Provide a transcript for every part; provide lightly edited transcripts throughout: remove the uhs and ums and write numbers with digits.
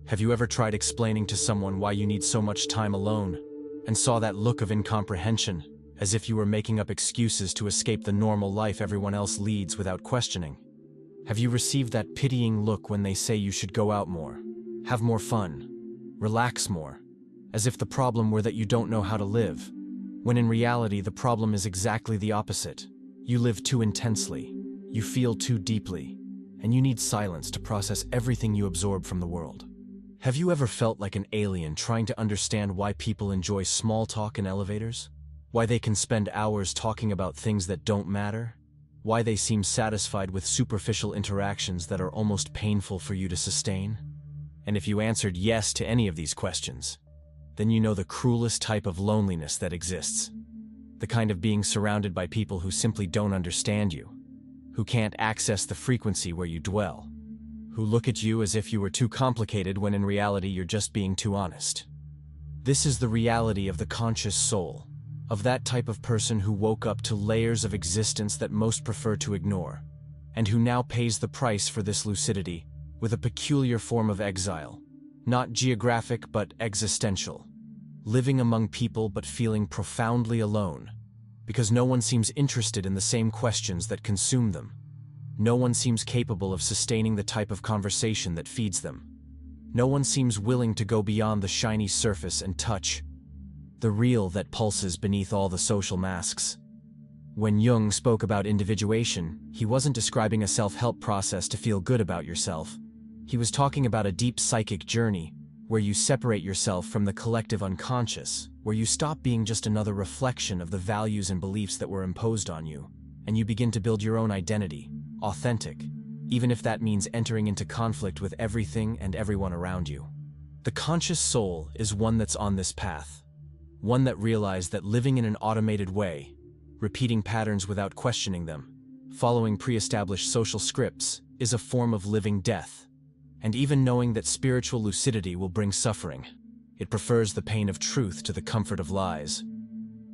Have you ever tried explaining to someone why you need so much time alone, and saw that look of incomprehension, as if you were making up excuses to escape the normal life everyone else leads without questioning? Have you received that pitying look when they say you should go out more, have more fun, relax more, as if the problem were that you don't know how to live, when in reality the problem is exactly the opposite? You live too intensely, you feel too deeply, and you need silence to process everything you absorb from the world. Have you ever felt like an alien trying to understand why people enjoy small talk in elevators? Why they can spend hours talking about things that don't matter? Why they seem satisfied with superficial interactions that are almost painful for you to sustain? And if you answered yes to any of these questions, then you know the cruelest type of loneliness that exists. The kind of being surrounded by people who simply don't understand you, who can't access the frequency where you dwell, who look at you as if you were too complicated when in reality you're just being too honest. This is the reality of the conscious soul, of that type of person who woke up to layers of existence that most prefer to ignore, and who now pays the price for this lucidity with a peculiar form of exile, not geographic but existential, living among people but feeling profoundly alone, because no one seems interested in the same questions that consume them. No one seems capable of sustaining the type of conversation that feeds them. No one seems willing to go beyond the shiny surface and touch the real that pulses beneath all the social masks. When Jung spoke about individuation, he wasn't describing a self-help process to feel good about yourself. He was talking about a deep psychic journey where you separate yourself from the collective unconscious, where you stop being just another reflection of the values and beliefs that were imposed on you, and you begin to build your own identity, authentic, even if that means entering into conflict with everything and everyone around you. The conscious soul is one that's on this path, one that realized that living in an automated way, repeating patterns without questioning them, following pre-established social scripts, is a form of living death. And even knowing that spiritual lucidity will bring suffering, it prefers the pain of truth to the comfort of lies.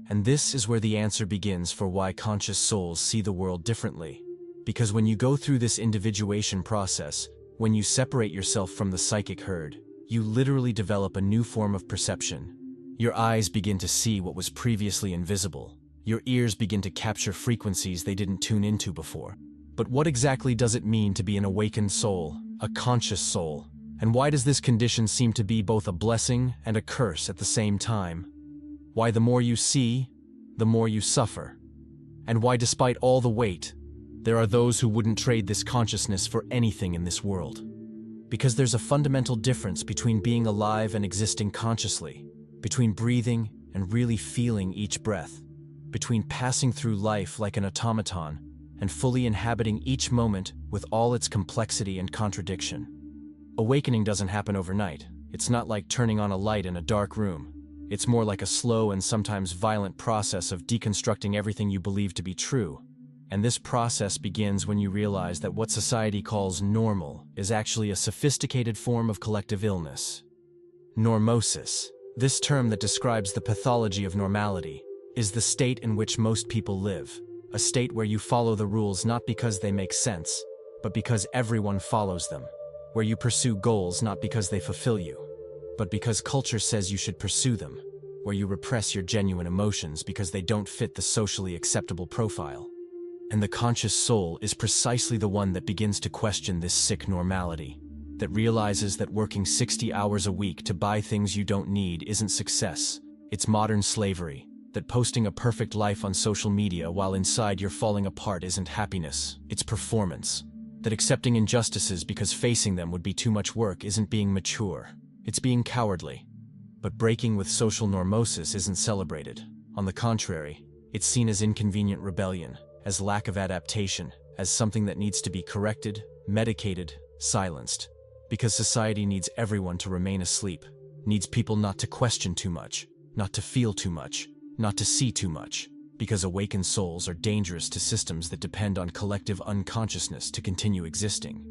And this is where the answer begins for why conscious souls see the world differently. Because when you go through this individuation process, when you separate yourself from the psychic herd, you literally develop a new form of perception. Your eyes begin to see what was previously invisible. Your ears begin to capture frequencies they didn't tune into before. But what exactly does it mean to be an awakened soul, a conscious soul? And why does this condition seem to be both a blessing and a curse at the same time? Why the more you see, the more you suffer? And why despite all the weight, there are those who wouldn't trade this consciousness for anything in this world? Because there's a fundamental difference between being alive and existing consciously, between breathing and really feeling each breath, between passing through life like an automaton and fully inhabiting each moment with all its complexity and contradiction. Awakening doesn't happen overnight. It's not like turning on a light in a dark room. It's more like a slow and sometimes violent process of deconstructing everything you believe to be true. And this process begins when you realize that what society calls normal is actually a sophisticated form of collective illness. Normosis, this term that describes the pathology of normality, is the state in which most people live. A state where you follow the rules not because they make sense, but because everyone follows them. Where you pursue goals not because they fulfill you, but because culture says you should pursue them. Where you repress your genuine emotions because they don't fit the socially acceptable profile. And the conscious soul is precisely the one that begins to question this sick normality, that realizes that working 60 hours a week to buy things you don't need isn't success, it's modern slavery. That posting a perfect life on social media while inside you're falling apart isn't happiness, it's performance. That accepting injustices because facing them would be too much work isn't being mature, it's being cowardly. But breaking with social normosis isn't celebrated. On the contrary, it's seen as inconvenient rebellion, as lack of adaptation, as something that needs to be corrected, medicated, silenced. Because society needs everyone to remain asleep, needs people not to question too much, not to feel too much, not to see too much, because awakened souls are dangerous to systems that depend on collective unconsciousness to continue existing.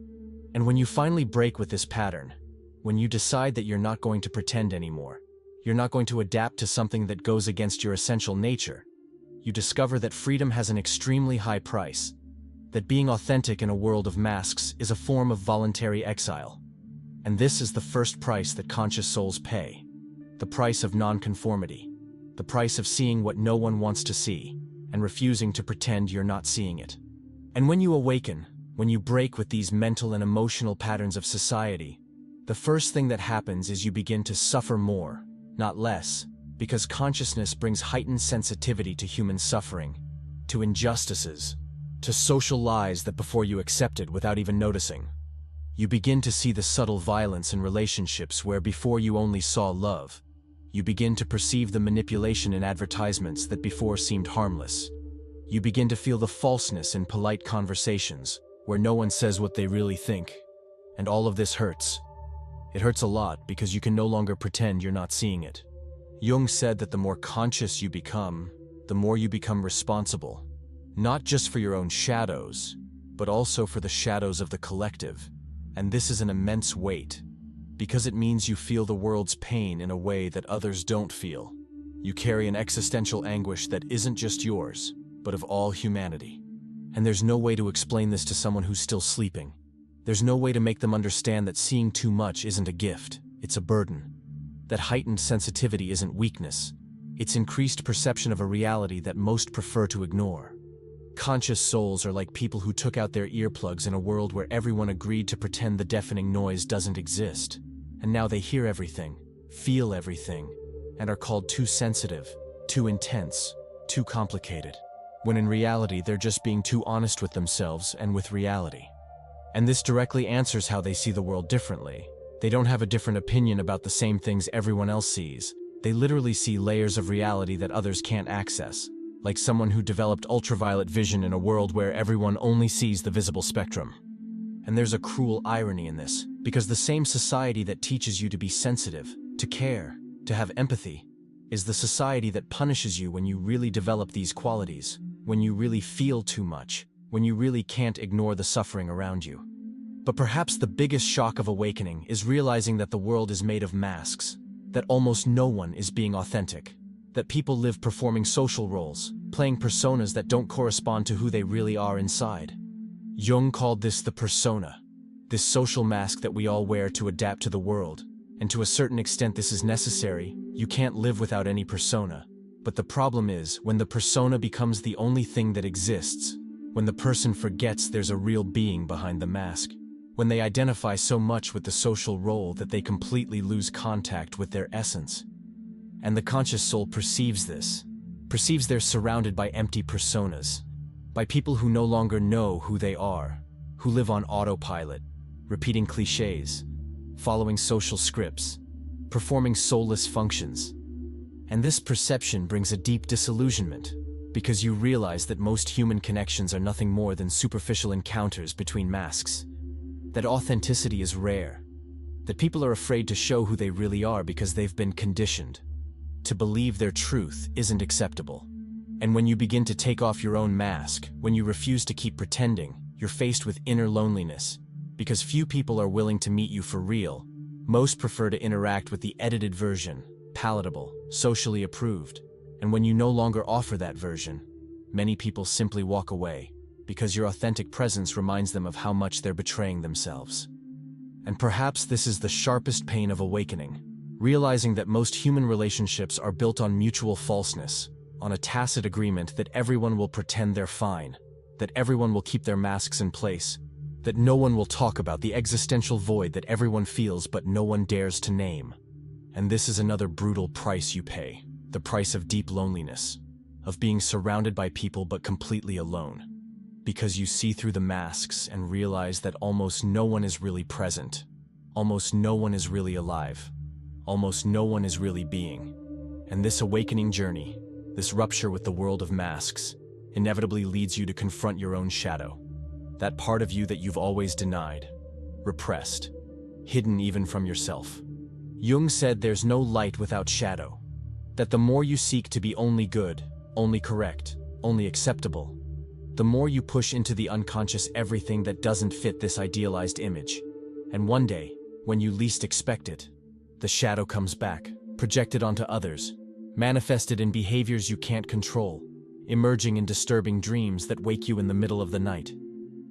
And when you finally break with this pattern, when you decide that you're not going to pretend anymore, you're not going to adapt to something that goes against your essential nature, you discover that freedom has an extremely high price, that being authentic in a world of masks is a form of voluntary exile. And this is the first price that conscious souls pay. The price of nonconformity. The price of seeing what no one wants to see, and refusing to pretend you're not seeing it. And when you awaken, when you break with these mental and emotional patterns of society, the first thing that happens is you begin to suffer more, not less, because consciousness brings heightened sensitivity to human suffering, to injustices, to social lies that before you accepted without even noticing. You begin to see the subtle violence in relationships where before you only saw love. You begin to perceive the manipulation in advertisements that before seemed harmless. You begin to feel the falseness in polite conversations where no one says what they really think. And all of this hurts. It hurts a lot because you can no longer pretend you're not seeing it. Jung said that the more conscious you become, the more you become responsible, not just for your own shadows, but also for the shadows of the collective. And this is an immense weight, because it means you feel the world's pain in a way that others don't feel. You carry an existential anguish that isn't just yours, but of all humanity. And there's no way to explain this to someone who's still sleeping. There's no way to make them understand that seeing too much isn't a gift, it's a burden. That heightened sensitivity isn't weakness, it's increased perception of a reality that most prefer to ignore. Conscious souls are like people who took out their earplugs in a world where everyone agreed to pretend the deafening noise doesn't exist. And now they hear everything, feel everything, and are called too sensitive, too intense, too complicated, when in reality they're just being too honest with themselves and with reality. And this directly answers how they see the world differently. They don't have a different opinion about the same things everyone else sees. They literally see layers of reality that others can't access. Like someone who developed ultraviolet vision in a world where everyone only sees the visible spectrum. And there's a cruel irony in this, because the same society that teaches you to be sensitive, to care, to have empathy, is the society that punishes you when you really develop these qualities, when you really feel too much, when you really can't ignore the suffering around you. But perhaps the biggest shock of awakening is realizing that the world is made of masks, that almost no one is being authentic. That people live performing social roles, playing personas that don't correspond to who they really are inside. Jung called this the persona, this social mask that we all wear to adapt to the world, and to a certain extent this is necessary. You can't live without any persona. But the problem is, when the persona becomes the only thing that exists, when the person forgets there's a real being behind the mask, when they identify so much with the social role that they completely lose contact with their essence. And the conscious soul perceives this, perceives they're surrounded by empty personas, by people who no longer know who they are, who live on autopilot, repeating cliches, following social scripts, performing soulless functions. And this perception brings a deep disillusionment, because you realize that most human connections are nothing more than superficial encounters between masks, that authenticity is rare, that people are afraid to show who they really are because they've been conditioned to believe their truth isn't acceptable. And when you begin to take off your own mask, when you refuse to keep pretending, you're faced with inner loneliness, because few people are willing to meet you for real. Most prefer to interact with the edited version, palatable, socially approved. And when you no longer offer that version, many people simply walk away, because your authentic presence reminds them of how much they're betraying themselves. And perhaps this is the sharpest pain of awakening. Realizing that most human relationships are built on mutual falseness, on a tacit agreement that everyone will pretend they're fine, that everyone will keep their masks in place, that no one will talk about the existential void that everyone feels but no one dares to name. And this is another brutal price you pay, the price of deep loneliness, of being surrounded by people but completely alone, because you see through the masks and realize that almost no one is really present, almost no one is really alive. Almost no one is really being. And this awakening journey, this rupture with the world of masks, inevitably leads you to confront your own shadow. That part of you that you've always denied, repressed, hidden even from yourself. Jung said there's no light without shadow. That the more you seek to be only good, only correct, only acceptable, the more you push into the unconscious everything that doesn't fit this idealized image. And one day, when you least expect it, the shadow comes back, projected onto others, manifested in behaviors you can't control, emerging in disturbing dreams that wake you in the middle of the night.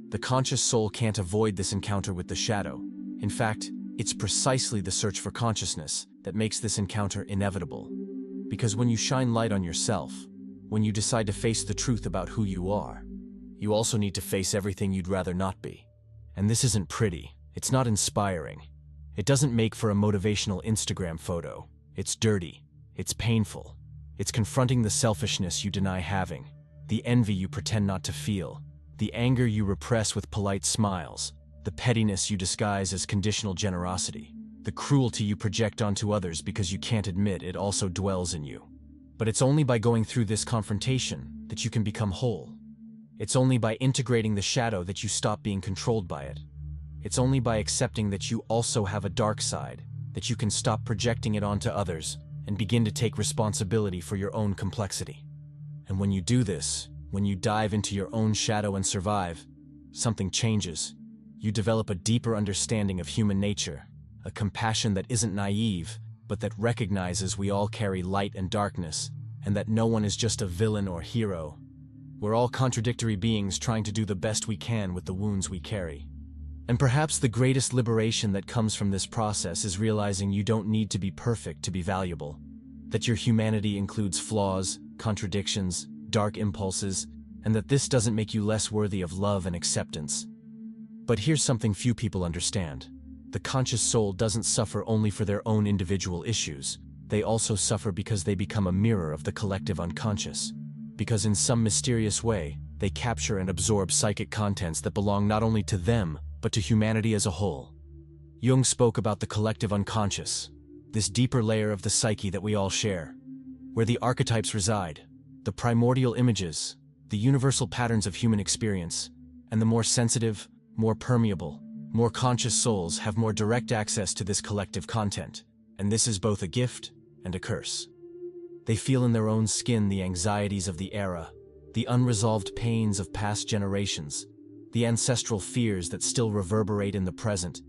The conscious soul can't avoid this encounter with the shadow. In fact, It's precisely the search for consciousness that makes this encounter inevitable. Because when you shine light on yourself, when you decide to face the truth about who you are, you also need to face everything you'd rather not be. And this isn't pretty. It's not inspiring. It doesn't make for a motivational Instagram photo. It's dirty. It's painful. It's confronting the selfishness you deny having, the envy you pretend not to feel, the anger you repress with polite smiles, the pettiness you disguise as conditional generosity, the cruelty you project onto others because you can't admit it also dwells in you. But it's only by going through this confrontation that you can become whole. It's only by integrating the shadow that you stop being controlled by it. It's only by accepting that you also have a dark side that you can stop projecting it onto others and begin to take responsibility for your own complexity. And when you do this, when you dive into your own shadow and survive, something changes. You develop a deeper understanding of human nature, a compassion that isn't naive, but that recognizes we all carry light and darkness, and that no one is just a villain or hero. We're all contradictory beings trying to do the best we can with the wounds we carry. And perhaps the greatest liberation that comes from this process is realizing you don't need to be perfect to be valuable, that your humanity includes flaws, contradictions, dark impulses, and that this doesn't make you less worthy of love and acceptance. But here's something few people understand. The conscious soul doesn't suffer only for their own individual issues. They also suffer because they become a mirror of the collective unconscious. Because in some mysterious way, they capture and absorb psychic contents that belong not only to them, but to humanity as a whole. Jung spoke about the collective unconscious, this deeper layer of the psyche that we all share, where the archetypes reside, the primordial images, the universal patterns of human experience, and the more sensitive, more permeable, more conscious souls have more direct access to this collective content, and this is both a gift and a curse. They feel in their own skin the anxieties of the era, the unresolved pains of past generations, the ancestral fears that still reverberate in the present,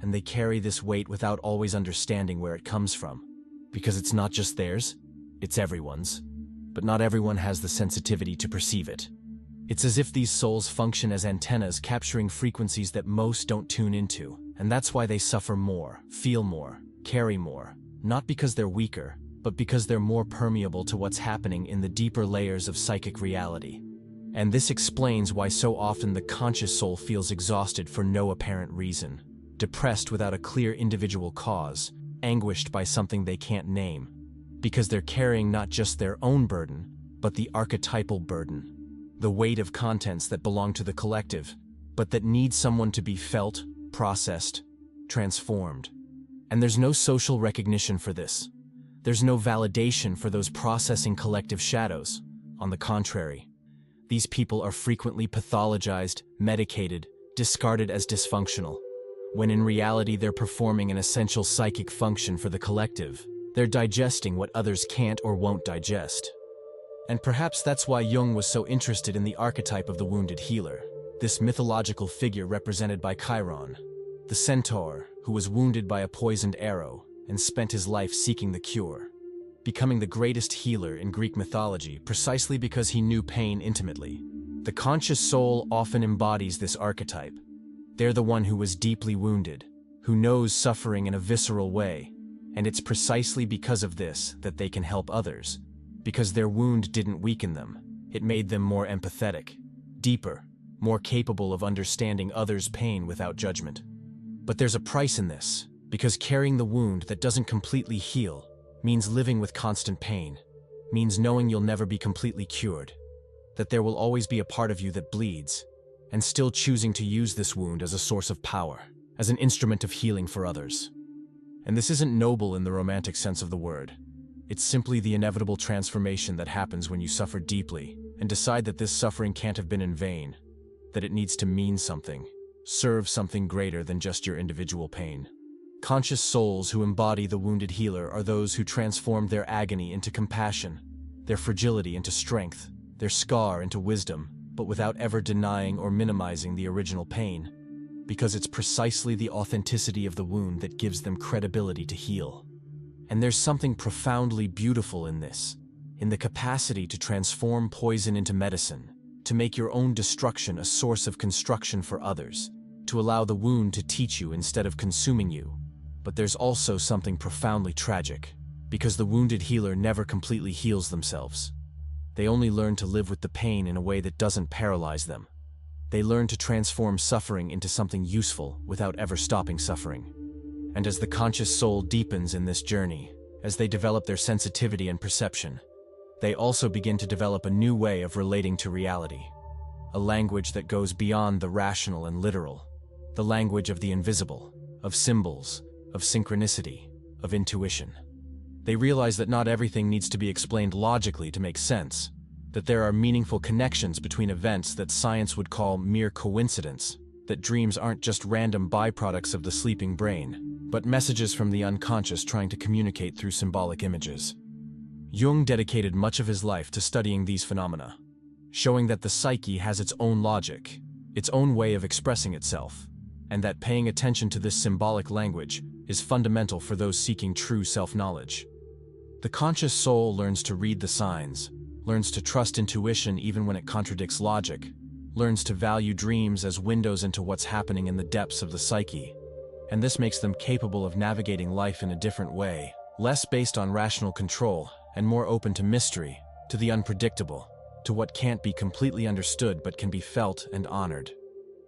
and they carry this weight without always understanding where it comes from. Because it's not just theirs, it's everyone's. But not everyone has the sensitivity to perceive it. It's as if these souls function as antennas capturing frequencies that most don't tune into, and that's why they suffer more, feel more, carry more, not because they're weaker, but because they're more permeable to what's happening in the deeper layers of psychic reality. And this explains why so often the conscious soul feels exhausted for no apparent reason, depressed without a clear individual cause, anguished by something they can't name, because they're carrying not just their own burden, but the archetypal burden, the weight of contents that belong to the collective, but that need someone to be felt, processed, transformed. And there's no social recognition for this. There's no validation for those processing collective shadows. On the contrary, these people are frequently pathologized, medicated, discarded as dysfunctional, when in reality they're performing an essential psychic function for the collective. They're digesting what others can't or won't digest. And perhaps that's why Jung was so interested in the archetype of the wounded healer, this mythological figure represented by Chiron, the centaur who was wounded by a poisoned arrow and spent his life seeking the cure, becoming the greatest healer in Greek mythology precisely because he knew pain intimately. The conscious soul often embodies this archetype. They're the one who was deeply wounded, who knows suffering in a visceral way, and it's precisely because of this that they can help others. Because their wound didn't weaken them, it made them more empathetic, deeper, more capable of understanding others' pain without judgment. But there's a price in this, because carrying the wound that doesn't completely heal means living with constant pain, means knowing you'll never be completely cured, that there will always be a part of you that bleeds, and still choosing to use this wound as a source of power, as an instrument of healing for others. And this isn't noble in the romantic sense of the word. It's simply the inevitable transformation that happens when you suffer deeply and decide that this suffering can't have been in vain, that it needs to mean something, serve something greater than just your individual pain. Conscious souls who embody the wounded healer are those who transform their agony into compassion, their fragility into strength, their scar into wisdom, but without ever denying or minimizing the original pain, because it's precisely the authenticity of the wound that gives them credibility to heal. And there's something profoundly beautiful in this, in the capacity to transform poison into medicine, to make your own destruction a source of construction for others, to allow the wound to teach you instead of consuming you, But there's also something profoundly tragic, because the wounded healer never completely heals themselves. They only learn to live with the pain in a way that doesn't paralyze them. They learn to transform suffering into something useful without ever stopping suffering. And as the conscious soul deepens in this journey, as they develop their sensitivity and perception, they also begin to develop a new way of relating to reality. A language that goes beyond the rational and literal. The language of the invisible, of symbols, of synchronicity, of intuition. They realize that not everything needs to be explained logically to make sense, that there are meaningful connections between events that science would call mere coincidence, that dreams aren't just random byproducts of the sleeping brain, but messages from the unconscious trying to communicate through symbolic images. Jung dedicated much of his life to studying these phenomena, showing that the psyche has its own logic, its own way of expressing itself, and that paying attention to this symbolic language is fundamental for those seeking true self-knowledge. The conscious soul learns to read the signs, learns to trust intuition even when it contradicts logic, learns to value dreams as windows into what's happening in the depths of the psyche, and this makes them capable of navigating life in a different way, less based on rational control and more open to mystery, to the unpredictable, to what can't be completely understood but can be felt and honored.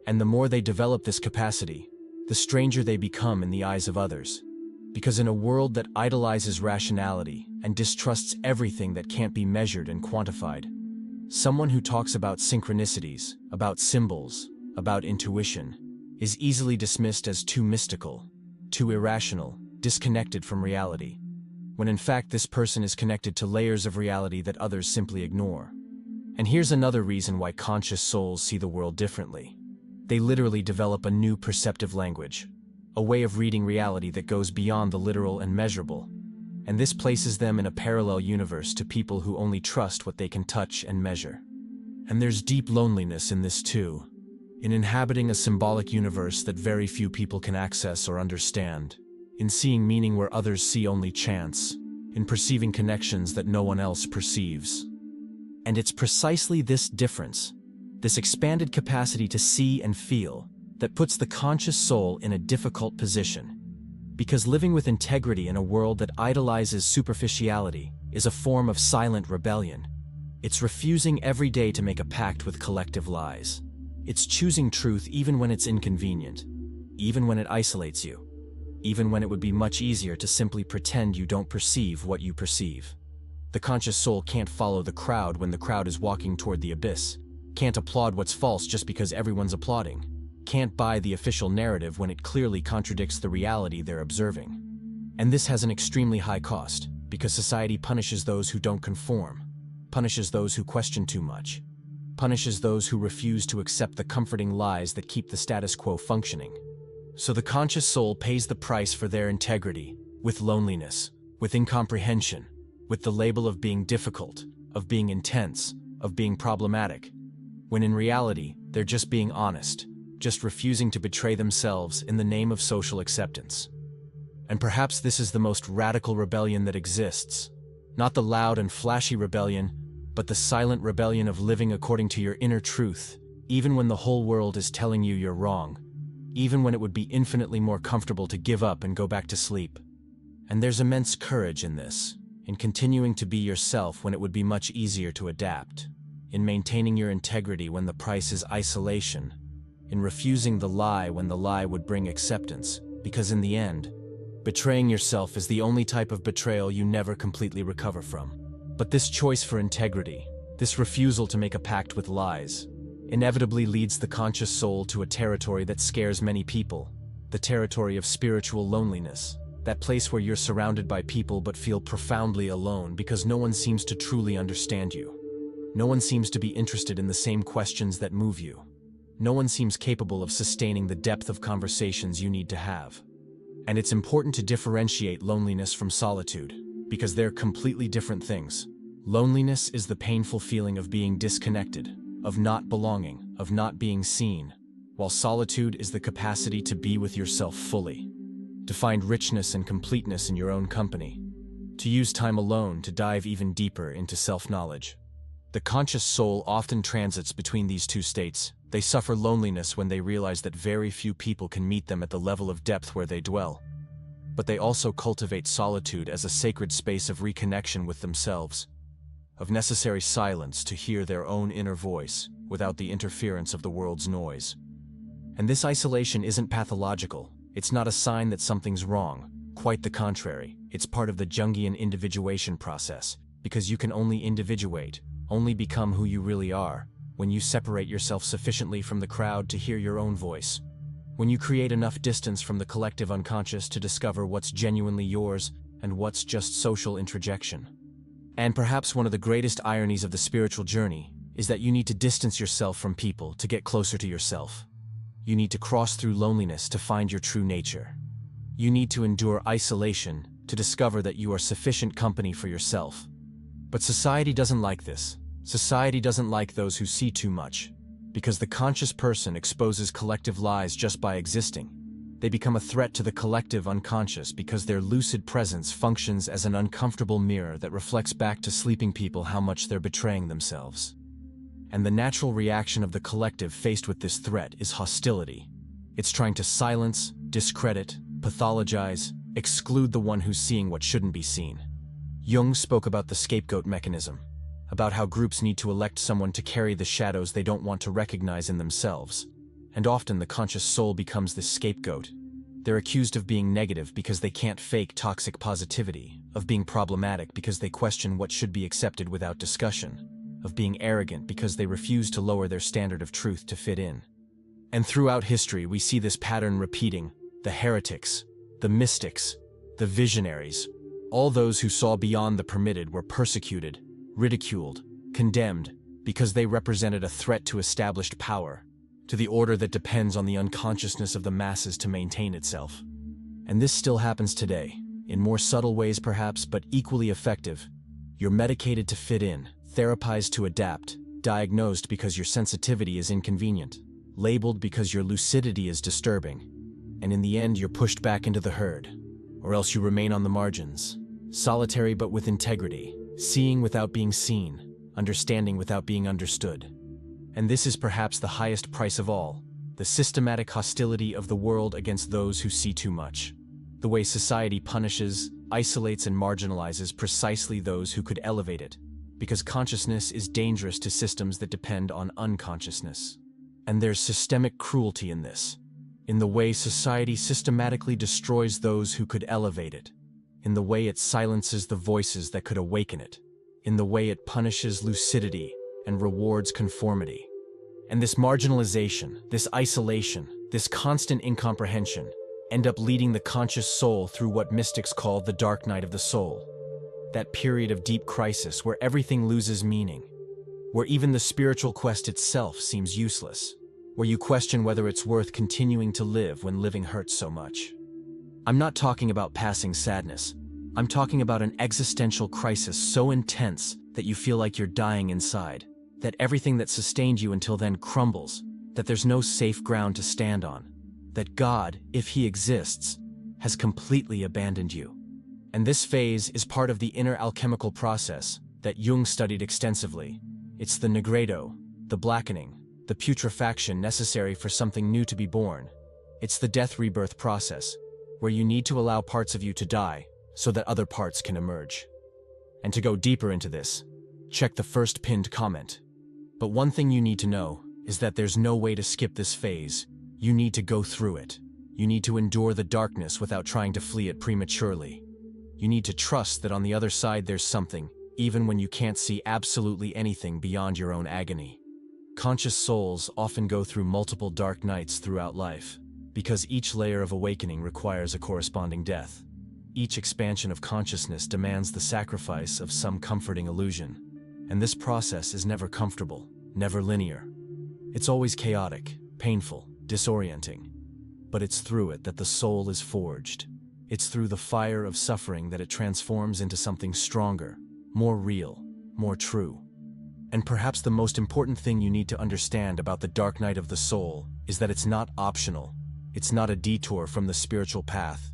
And the more they develop this capacity, the stranger they become in the eyes of others. Because in a world that idolizes rationality and distrusts everything that can't be measured and quantified, someone who talks about synchronicities, about symbols, about intuition, is easily dismissed as too mystical, too irrational, disconnected from reality, when in fact this person is connected to layers of reality that others simply ignore. And here's another reason why conscious souls see the world differently. They literally develop a new perceptive language, a way of reading reality that goes beyond the literal and measurable. And this places them in a parallel universe to people who only trust what they can touch and measure. And there's deep loneliness in this too, in inhabiting a symbolic universe that very few people can access or understand, in seeing meaning where others see only chance, in perceiving connections that no one else perceives. And it's precisely this difference, this expanded capacity to see and feel, that puts the conscious soul in a difficult position. Because living with integrity in a world that idolizes superficiality is a form of silent rebellion. It's refusing every day to make a pact with collective lies. It's choosing truth even when it's inconvenient, even when it isolates you, even when it would be much easier to simply pretend you don't perceive what you perceive. The conscious soul can't follow the crowd when the crowd is walking toward the abyss, can't applaud what's false just because everyone's applauding, can't buy the official narrative when it clearly contradicts the reality they're observing. And this has an extremely high cost, because society punishes those who don't conform, punishes those who question too much, punishes those who refuse to accept the comforting lies that keep the status quo functioning. So the conscious soul pays the price for their integrity, with loneliness, with incomprehension, with the label of being difficult, of being intense, of being problematic, when in reality, they're just being honest, just refusing to betray themselves in the name of social acceptance. And perhaps this is the most radical rebellion that exists. Not the loud and flashy rebellion, but the silent rebellion of living according to your inner truth, even when the whole world is telling you you're wrong, even when it would be infinitely more comfortable to give up and go back to sleep. And there's immense courage in this, in continuing to be yourself when it would be much easier to adapt, in maintaining your integrity when the price is isolation, in refusing the lie when the lie would bring acceptance, because in the end, betraying yourself is the only type of betrayal you never completely recover from. But this choice for integrity, this refusal to make a pact with lies, inevitably leads the conscious soul to a territory that scares many people, the territory of spiritual loneliness, that place where you're surrounded by people but feel profoundly alone because no one seems to truly understand you. No one seems to be interested in the same questions that move you. No one seems capable of sustaining the depth of conversations you need to have. And it's important to differentiate loneliness from solitude, because they're completely different things. Loneliness is the painful feeling of being disconnected, of not belonging, of not being seen, while solitude is the capacity to be with yourself fully, to find richness and completeness in your own company, to use time alone to dive even deeper into self-knowledge. The conscious soul often transits between these two states. They suffer loneliness when they realize that very few people can meet them at the level of depth where they dwell. but they also cultivate solitude as a sacred space of reconnection with themselves, of necessary silence to hear their own inner voice without the interference of the world's noise. And this isolation isn't pathological. It's not a sign that something's wrong. Quite the contrary. It's part of the Jungian individuation process, because you can only individuate, only become who you really are, when you separate yourself sufficiently from the crowd to hear your own voice. When you create enough distance from the collective unconscious to discover what's genuinely yours and what's just social introjection. And perhaps one of the greatest ironies of the spiritual journey is that you need to distance yourself from people to get closer to yourself. You need to cross through loneliness to find your true nature. You need to endure isolation to discover that you are sufficient company for yourself. But society doesn't like this. Society doesn't like those who see too much, because the conscious person exposes collective lies just by existing. They become a threat to the collective unconscious because their lucid presence functions as an uncomfortable mirror that reflects back to sleeping people how much they're betraying themselves. And the natural reaction of the collective faced with this threat is hostility. It's trying to silence, discredit, pathologize, exclude the one who's seeing what shouldn't be seen. Jung spoke about the scapegoat mechanism, about how groups need to elect someone to carry the shadows they don't want to recognize in themselves. And often the conscious soul becomes this scapegoat. They're accused of being negative because they can't fake toxic positivity, of being problematic because they question what should be accepted without discussion, of being arrogant because they refuse to lower their standard of truth to fit in. And throughout history we see this pattern repeating: the heretics, the mystics, the visionaries, all those who saw beyond the permitted were persecuted, ridiculed, condemned, because they represented a threat to established power, to the order that depends on the unconsciousness of the masses to maintain itself. And this still happens today, in more subtle ways perhaps, but equally effective. You're medicated to fit in, therapized to adapt, diagnosed because your sensitivity is inconvenient, labeled because your lucidity is disturbing, and in the end you're pushed back into the herd, or else you remain on the margins, solitary but with integrity, seeing without being seen, understanding without being understood. And this is perhaps the highest price of all, the systematic hostility of the world against those who see too much. The way society punishes, isolates, and marginalizes precisely those who could elevate it, because consciousness is dangerous to systems that depend on unconsciousness. And there's systemic cruelty in this, in the way society systematically destroys those who could elevate it, in the way it silences the voices that could awaken it, in the way it punishes lucidity and rewards conformity. And this marginalization, this isolation, this constant incomprehension end up leading the conscious soul through what mystics call the dark night of the soul. That period of deep crisis where everything loses meaning, where even the spiritual quest itself seems useless, where you question whether it's worth continuing to live when living hurts so much. I'm not talking about passing sadness. I'm talking about an existential crisis so intense that you feel like you're dying inside, that everything that sustained you until then crumbles, that there's no safe ground to stand on, that God, if He exists, has completely abandoned you. And this phase is part of the inner alchemical process that Jung studied extensively. It's the nigredo, the blackening, the putrefaction necessary for something new to be born. It's the death-rebirth process, where you need to allow parts of you to die so that other parts can emerge. And to go deeper into this, check the first pinned comment. But one thing you need to know is that there's no way to skip this phase. You need to go through it. You need to endure the darkness without trying to flee it prematurely. You need to trust that on the other side there's something, even when you can't see absolutely anything beyond your own agony. Conscious souls often go through multiple dark nights throughout life, because each layer of awakening requires a corresponding death. Each expansion of consciousness demands the sacrifice of some comforting illusion. And this process is never comfortable, never linear. It's always chaotic, painful, disorienting. But it's through it that the soul is forged. It's through the fire of suffering that it transforms into something stronger, more real, more true. And perhaps the most important thing you need to understand about the dark night of the soul is that it's not optional. It's not a detour from the spiritual path.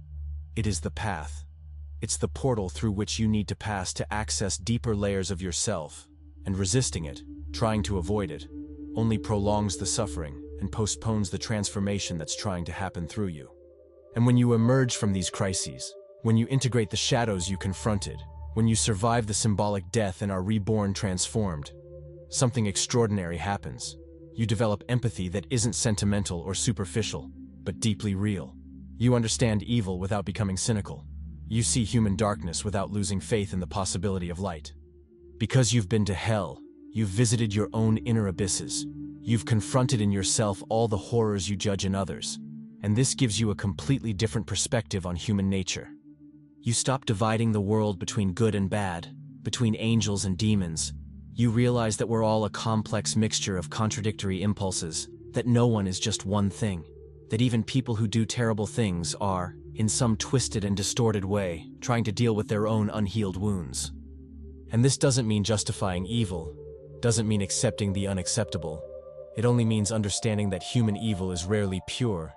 It is the path. It's the portal through which you need to pass to access deeper layers of yourself, and resisting it, trying to avoid it, only prolongs the suffering and postpones the transformation that's trying to happen through you. And when you emerge from these crises, when you integrate the shadows you confronted, when you survive the symbolic death and are reborn transformed, something extraordinary happens. You develop empathy that isn't sentimental or superficial, but deeply real. You understand evil without becoming cynical. You see human darkness without losing faith in the possibility of light. Because you've been to hell, you've visited your own inner abysses. You've confronted in yourself all the horrors you judge in others, and this gives you a completely different perspective on human nature. You stop dividing the world between good and bad, between angels and demons. You realize that we're all a complex mixture of contradictory impulses, that no one is just one thing, that even people who do terrible things are, in some twisted and distorted way, trying to deal with their own unhealed wounds. And this doesn't mean justifying evil, doesn't mean accepting the unacceptable. It only means understanding that human evil is rarely pure.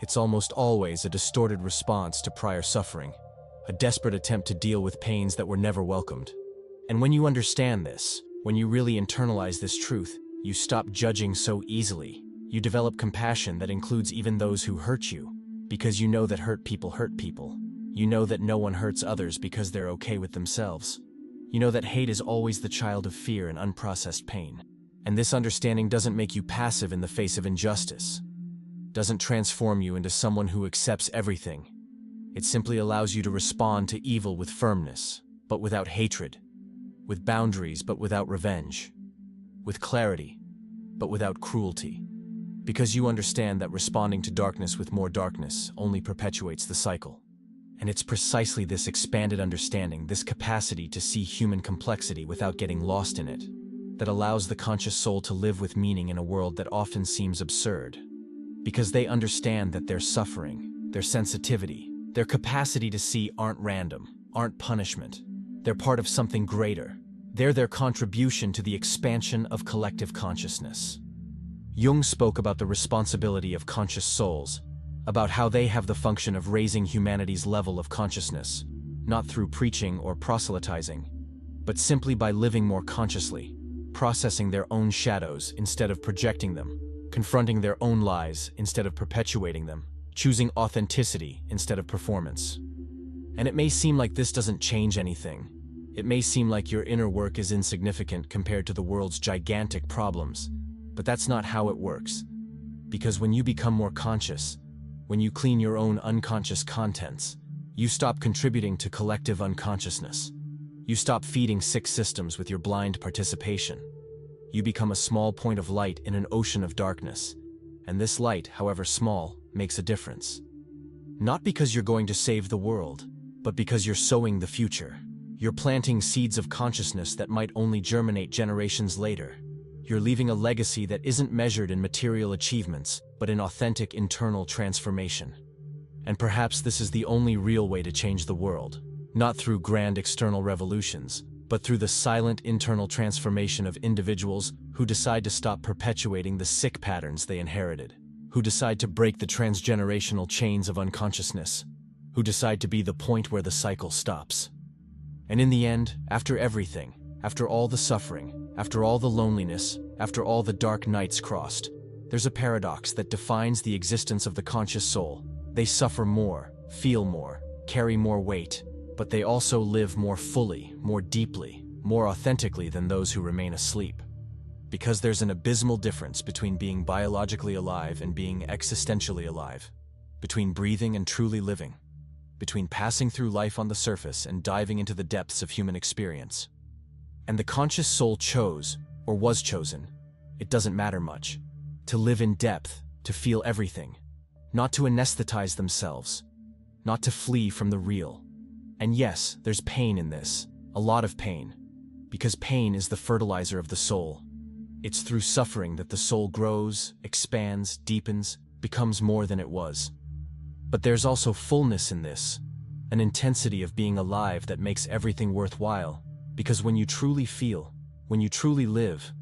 It's almost always a distorted response to prior suffering, a desperate attempt to deal with pains that were never welcomed. And when you understand this, when you really internalize this truth, you stop judging so easily. You develop compassion that includes even those who hurt you, because you know that hurt people hurt people. You know that no one hurts others because they're okay with themselves. You know that hate is always the child of fear and unprocessed pain. And this understanding doesn't make you passive in the face of injustice, doesn't transform you into someone who accepts everything. It simply allows you to respond to evil with firmness, but without hatred, with boundaries but without revenge, with clarity but without cruelty. Because you understand that responding to darkness with more darkness only perpetuates the cycle. And it's precisely this expanded understanding, this capacity to see human complexity without getting lost in it, that allows the conscious soul to live with meaning in a world that often seems absurd. Because they understand that their suffering, their sensitivity, their capacity to see aren't random, aren't punishment. They're part of something greater. They're their contribution to the expansion of collective consciousness. Jung spoke about the responsibility of conscious souls, about how they have the function of raising humanity's level of consciousness, not through preaching or proselytizing, but simply by living more consciously, processing their own shadows instead of projecting them, confronting their own lies instead of perpetuating them, choosing authenticity instead of performance. And it may seem like this doesn't change anything. It may seem like your inner work is insignificant compared to the world's gigantic problems, but that's not how it works. Because when you become more conscious, when you clean your own unconscious contents, you stop contributing to collective unconsciousness. You stop feeding sick systems with your blind participation. You become a small point of light in an ocean of darkness, and this light, however small, makes a difference. Not because you're going to save the world, but because you're sowing the future. You're planting seeds of consciousness that might only germinate generations later. You're leaving a legacy that isn't measured in material achievements, but in authentic internal transformation. And perhaps this is the only real way to change the world, not through grand external revolutions, but through the silent internal transformation of individuals who decide to stop perpetuating the sick patterns they inherited, who decide to break the transgenerational chains of unconsciousness, who decide to be the point where the cycle stops. And in the end, after everything, after all the suffering, after all the loneliness, after all the dark nights crossed, there's a paradox that defines the existence of the conscious soul. They suffer more, feel more, carry more weight, but they also live more fully, more deeply, more authentically than those who remain asleep. Because there's an abysmal difference between being biologically alive and being existentially alive, between breathing and truly living, between passing through life on the surface and diving into the depths of human experience. And the conscious soul chose, or was chosen, it doesn't matter much, to live in depth, to feel everything, not to anesthetize themselves, not to flee from the real. And yes, there's pain in this, a lot of pain, because pain is the fertilizer of the soul. It's through suffering that the soul grows, expands, deepens, becomes more than it was. But there's also fullness in this, an intensity of being alive that makes everything worthwhile, because when you truly feel, when you truly live,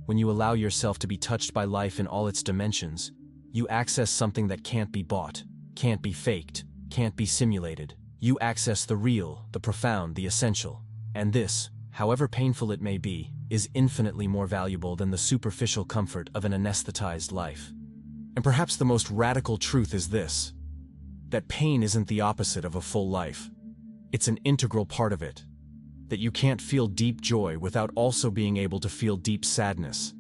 when you allow yourself to be touched by life in all its dimensions, you access something that can't be bought, can't be faked, can't be simulated. You access the real, the profound, the essential. And this, however painful it may be, is infinitely more valuable than the superficial comfort of an anesthetized life. And perhaps the most radical truth is this: that pain isn't the opposite of a full life. It's an integral part of it. That you can't feel deep joy without also being able to feel deep sadness.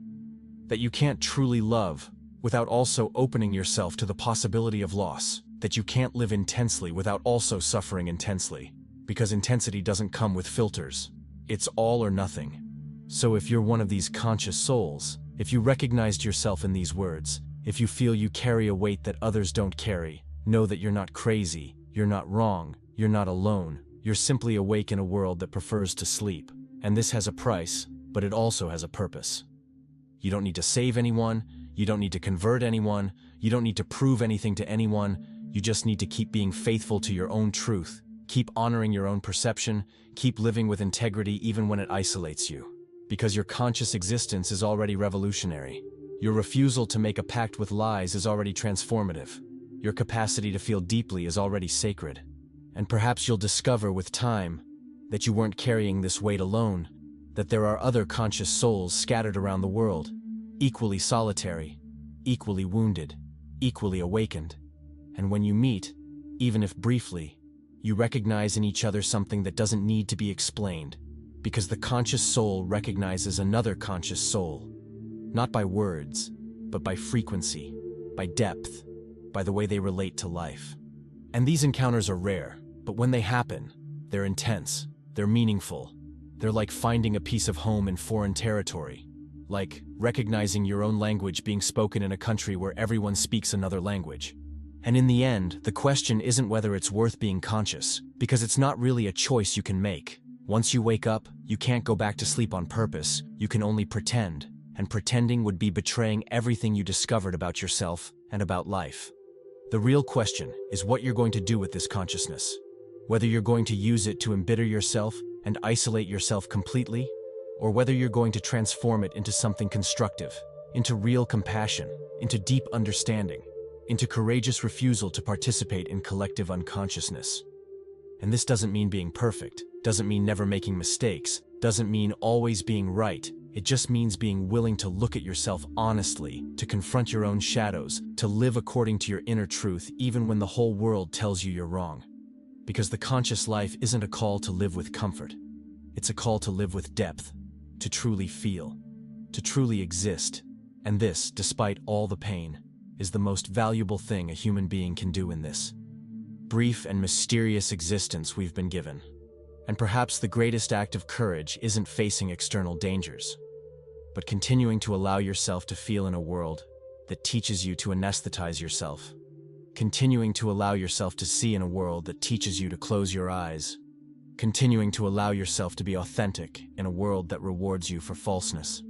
That you can't truly love without also opening yourself to the possibility of loss. That you can't live intensely without also suffering intensely. Because intensity doesn't come with filters. It's all or nothing. So if you're one of these conscious souls, if you recognized yourself in these words, if you feel you carry a weight that others don't carry, know that you're not crazy, you're not wrong, you're not alone, you're simply awake in a world that prefers to sleep. And this has a price, but it also has a purpose. You don't need to save anyone, you don't need to convert anyone, you don't need to prove anything to anyone, you just need to keep being faithful to your own truth, keep honoring your own perception, keep living with integrity even when it isolates you. Because your conscious existence is already revolutionary. Your refusal to make a pact with lies is already transformative. Your capacity to feel deeply is already sacred. And perhaps you'll discover with time that you weren't carrying this weight alone, that there are other conscious souls scattered around the world, equally solitary, equally wounded, equally awakened. And when you meet, even if briefly, you recognize in each other something that doesn't need to be explained, because the conscious soul recognizes another conscious soul, not by words, but by frequency, by depth, by the way they relate to life. And these encounters are rare, but when they happen, they're intense, they're meaningful. They're like finding a piece of home in foreign territory, like recognizing your own language being spoken in a country where everyone speaks another language. And in the end, the question isn't whether it's worth being conscious, because it's not really a choice you can make. Once you wake up, you can't go back to sleep on purpose, you can only pretend, and pretending would be betraying everything you discovered about yourself and about life. The real question is what you're going to do with this consciousness. Whether you're going to use it to embitter yourself and isolate yourself completely, or whether you're going to transform it into something constructive, into real compassion, into deep understanding, into courageous refusal to participate in collective unconsciousness. And this doesn't mean being perfect, doesn't mean never making mistakes, doesn't mean always being right. It just means being willing to look at yourself honestly, to confront your own shadows, to live according to your inner truth even when the whole world tells you you're wrong. Because the conscious life isn't a call to live with comfort. It's a call to live with depth, to truly feel, to truly exist. And this, despite all the pain, is the most valuable thing a human being can do in this brief and mysterious existence we've been given. And perhaps the greatest act of courage isn't facing external dangers, but continuing to allow yourself to feel in a world that teaches you to anesthetize yourself. Continuing to allow yourself to see in a world that teaches you to close your eyes. Continuing to allow yourself to be authentic in a world that rewards you for falseness.